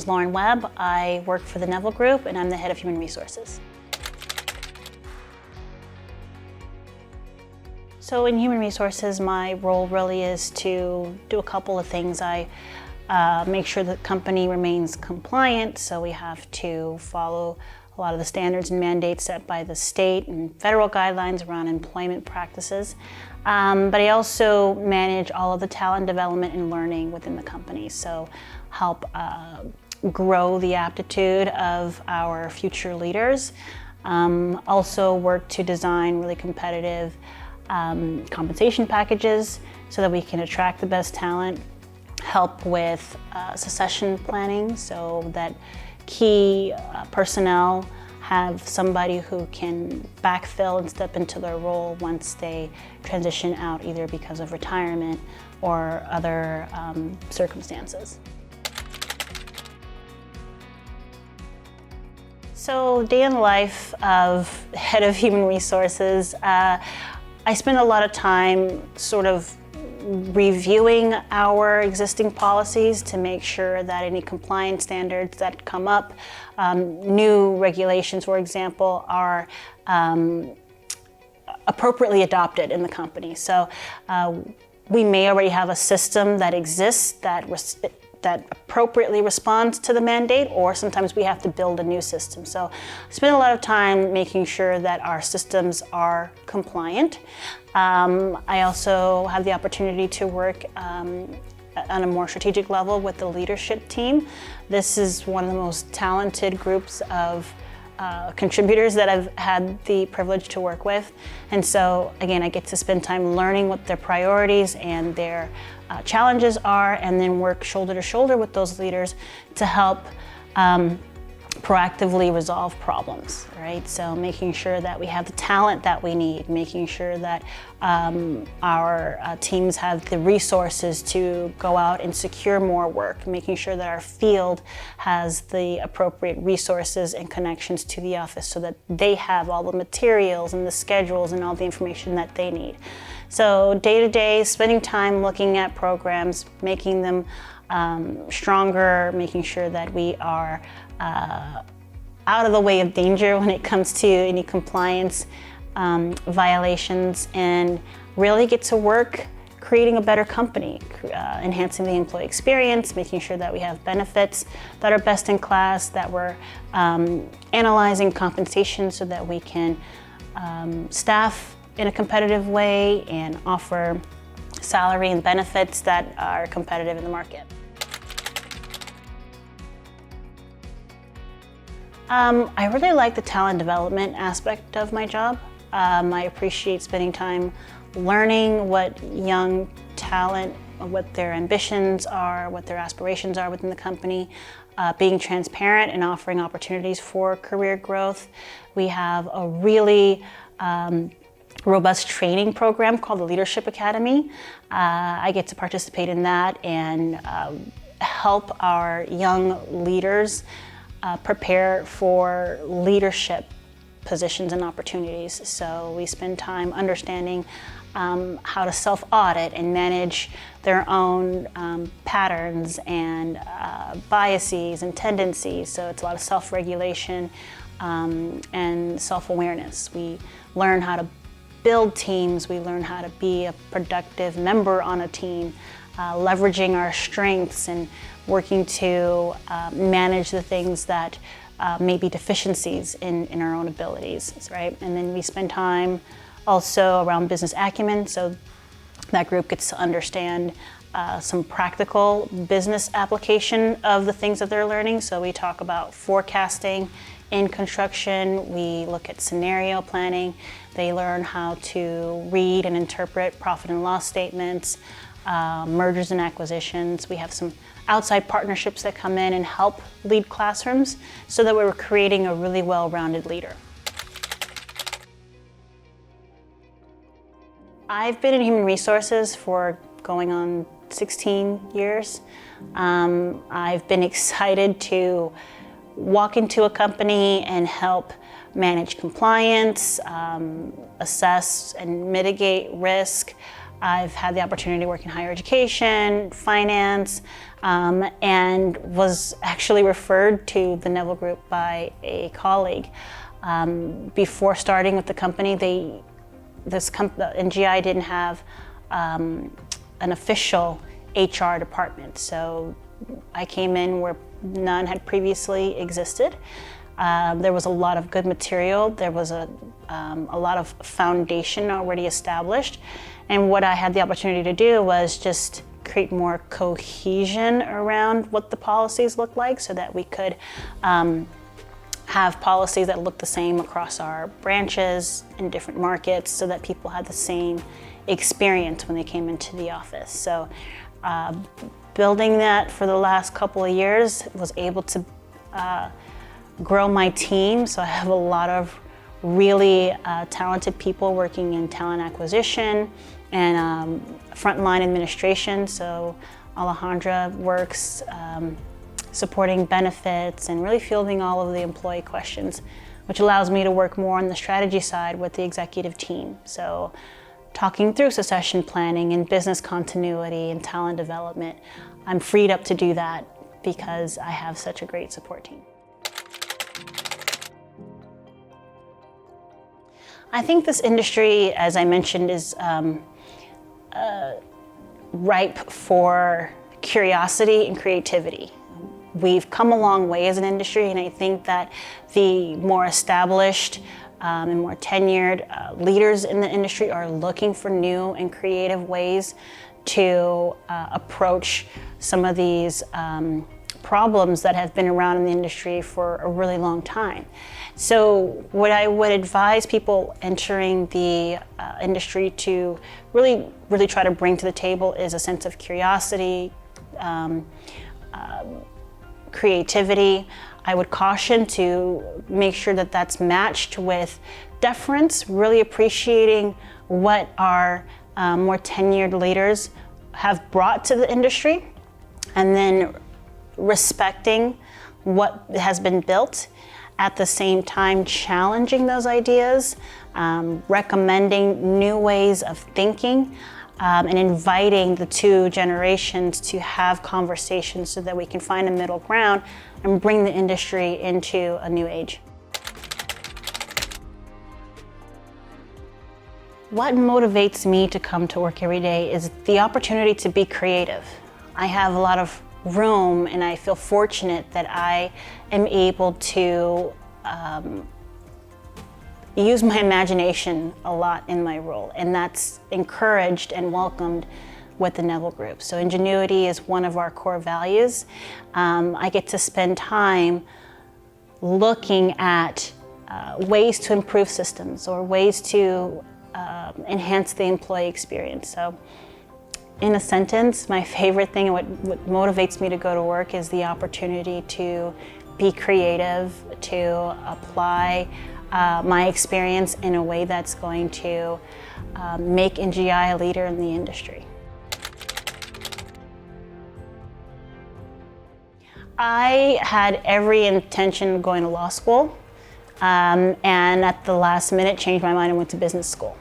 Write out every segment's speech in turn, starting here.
is Lauren Webb. I work for the Nevell Group and I'm the head of human resources. So in human resources, my role really is to do a couple of things. I make sure the company remains compliant, so we have to follow a lot of the standards and mandates set by the state and federal guidelines around employment practices. But I also manage all of the talent development and learning within the company, so help grow the aptitude of our future leaders. Also work to design really competitive compensation packages so that we can attract the best talent, help with succession planning so that key personnel have somebody who can backfill and step into their role once they transition out, either because of retirement or other circumstances. So day in the life of head of human resources, I spend a lot of time sort of reviewing our existing policies to make sure that any compliance standards that come up, new regulations, for example, are appropriately adopted in the company. So we may already have a system that exists that appropriately responds to the mandate, or sometimes we have to build a new system. So I spend a lot of time making sure that our systems are compliant. I also have the opportunity to work on a more strategic level with the leadership team. This is one of the most talented groups of contributors that I've had the privilege to work with. And so again, I get to spend time learning what their priorities and their challenges are, and then work shoulder to shoulder with those leaders to help proactively resolve problems, right? So making sure that we have the talent that we need, making sure that our teams have the resources to go out and secure more work, making sure that our field has the appropriate resources and connections to the office so that they have all the materials and the schedules and all the information that they need. So day to day, spending time looking at programs, making them stronger, making sure that we are out of the way of danger when it comes to any compliance violations, and really get to work creating a better company, enhancing the employee experience, making sure that we have benefits that are best in class, that we're analyzing compensation so that we can staff in a competitive way and offer salary and benefits that are competitive in the market. I really like the talent development aspect of my job. I appreciate spending time learning what young talent, what their ambitions are, what their aspirations are within the company, being transparent and offering opportunities for career growth. We have a really robust training program called the Leadership Academy. I get to participate in that and help our young leaders prepare for leadership positions and opportunities. So we spend time understanding how to self-audit and manage their own patterns and biases and tendencies. So it's a lot of self-regulation and self-awareness. We learn how to build teams, we learn how to be a productive member on a team, leveraging our strengths and working to manage the things that may be deficiencies in our own abilities, right? And then we spend time also around business acumen, so that group gets to understand some practical business application of the things that they're learning. So we talk about forecasting in construction, we look at scenario planning, they learn how to read and interpret profit and loss statements, mergers and acquisitions. We have some outside partnerships that come in and help lead classrooms so that we're creating a really well-rounded leader. I've been in human resources for going on 16 years. I've been excited to walk into a company and help manage compliance, assess and mitigate risk, I've had the opportunity to work in higher education, finance, and was actually referred to the Nevell Group by a colleague. Before starting with the company, NGI didn't have an official HR department, so I came in where none had previously existed. There was a lot of good material. There was a lot of foundation already established. And what I had the opportunity to do was just create more cohesion around what the policies look like so that we could have policies that look the same across our branches in different markets so that people had the same experience when they came into the office. So building that for the last couple of years, was able to grow my team. So I have a lot of really talented people working in talent acquisition and frontline administration. So Alejandra works supporting benefits and really fielding all of the employee questions, which allows me to work more on the strategy side with the executive team. So talking through succession planning and business continuity and talent development, I'm freed up to do that because I have such a great support team. I think this industry, as I mentioned, is ripe for curiosity and creativity. We've come a long way as an industry, and I think that the more established and more tenured leaders in the industry are looking for new and creative ways to approach some of these problems that have been around in the industry for a really long time. So what I would advise people entering the industry to really try to bring to the table is a sense of curiosity, creativity. I would caution to make sure that that's matched with deference, really appreciating what our more tenured leaders have brought to the industry, and then respecting what has been built, at the same time challenging those ideas, recommending new ways of thinking, and inviting the two generations to have conversations so that we can find a middle ground and bring the industry into a new age. What motivates me to come to work every day is the opportunity to be creative. I have a lot of room, and I feel fortunate that I am able to use my imagination a lot in my role, and that's encouraged and welcomed with the Nevell Group. So ingenuity is one of our core values. I get to spend time looking at ways to improve systems or ways to enhance the employee experience. So in a sentence, my favorite thing and what motivates me to go to work is the opportunity to be creative, to apply my experience in a way that's going to make NGI a leader in the industry. I had every intention of going to law school, and at the last minute changed my mind and went to business school.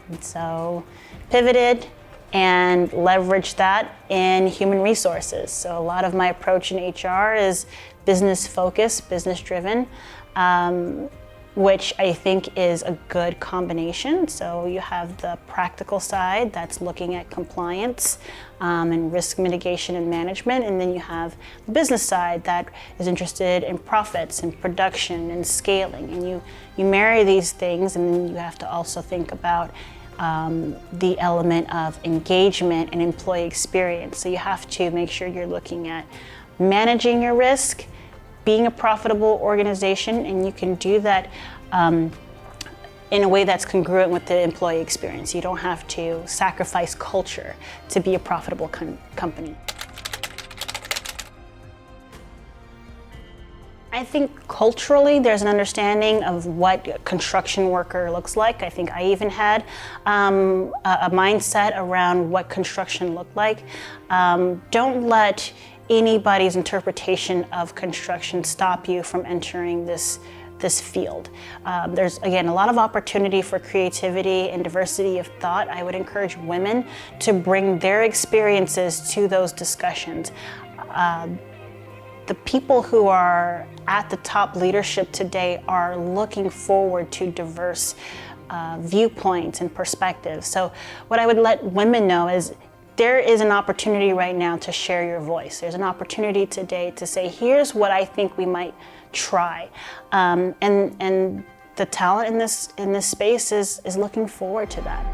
And so pivoted and leveraged that in human resources. So a lot of my approach in HR is business focused, business driven, which I think is a good combination. So you have the practical side that's looking at compliance and risk mitigation and management, and then you have the business side that is interested in profits and production and scaling. And you marry these things, and then you have to also think about the element of engagement and employee experience. So you have to make sure you're looking at managing your risk, being a profitable organization, and you can do that in a way that's congruent with the employee experience. You don't have to sacrifice culture to be a profitable company. I think culturally there's an understanding of what a construction worker looks like. I think I even had a mindset around what construction looked like. Don't let anybody's interpretation of construction stop you from entering this this field. There's, again, a lot of opportunity for creativity and diversity of thought. I would encourage women to bring their experiences to those discussions. The people who are at the top leadership today are looking forward to diverse viewpoints and perspectives. So what I would let women know is there is an opportunity right now to share your voice. There's an opportunity today to say, here's what I think we might try. And the talent in this space is looking forward to that.